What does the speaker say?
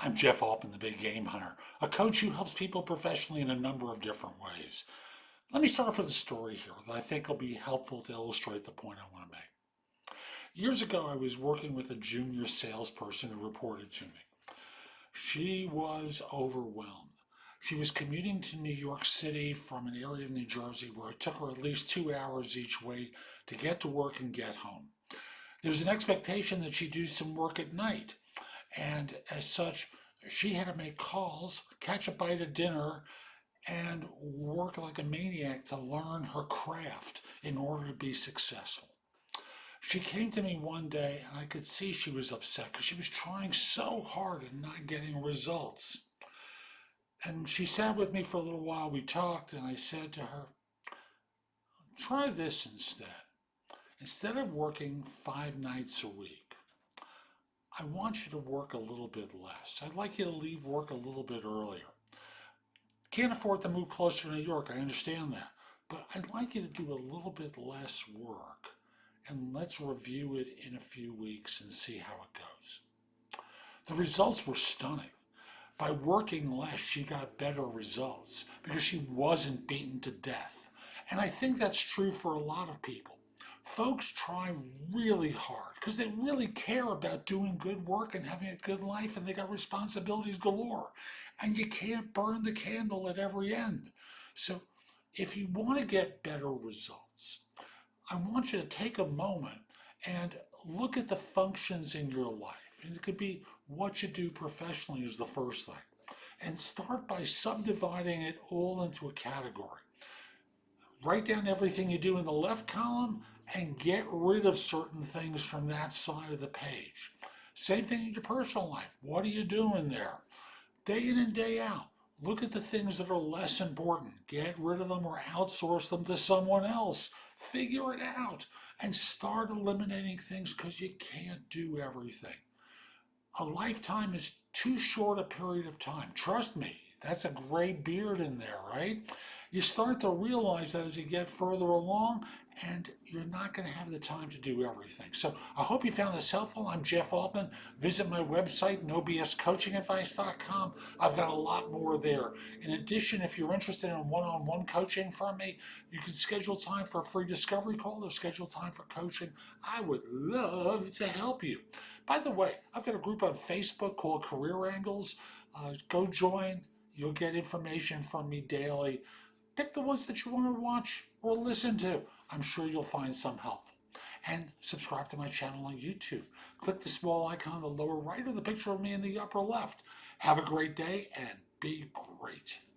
I'm Jeff Altman, the Big Game Hunter, a coach who helps people professionally in a number of different ways. Let me start off with a story here that I think will be helpful to illustrate the point I want to make. Years ago, I was working with a junior salesperson who reported to me. She was overwhelmed. She was commuting to New York City from an area of New Jersey where it took her at least 2 hours each way to get to work and get home. There was an expectation that she do some work at night. And as such, she had to make calls, catch a bite of dinner, and work like a maniac to learn her craft in order to be successful. She came to me one day and I could see she was upset because she was trying so hard and not getting results. And she sat with me for a little while. We talked and I said to her, try this instead. Instead of working 5 nights a week, I want you to work a little bit less. I'd like you to leave work a little bit earlier. Can't afford to move closer to New York, I understand that. But I'd like you to do a little bit less work. And let's review it in a few weeks and see how it goes. The results were stunning. By working less, she got better results because she wasn't beaten to death. And I think that's true for a lot of people. Folks try really hard because they really care about doing good work and having a good life, and they got responsibilities galore. And you can't burn the candle at every end. So if you want to get better results, I want you to take a moment and look at the functions in your life. And it could be what you do professionally is the first thing. And start by subdividing it all into a category. Write down everything you do in the left column and get rid of certain things from that side of the page. Same thing in your personal life. What are you doing there? Day in and day out. Look at the things that are less important. Get rid of them or outsource them to someone else. Figure it out and start eliminating things because you can't do everything. A lifetime is too short a period of time. Trust me, that's a gray beard in there, right? You start to realize that as you get further along, and you're not going to have the time to do everything. So I hope you found this helpful. I'm Jeff Altman. Visit my website, nobscoachingadvice.com. I've got a lot more there. In addition, if you're interested in one-on-one coaching from me, you can schedule time for a free discovery call or schedule time for coaching. I would love to help you. By the way, I've got a group on Facebook called Career Angles. Go join. You'll get information from me daily. Pick the ones that you want to watch or listen to. I'm sure you'll find some helpful. And subscribe to my channel on YouTube. Click the small icon in the lower right or the picture of me in the upper left. Have a great day and be great.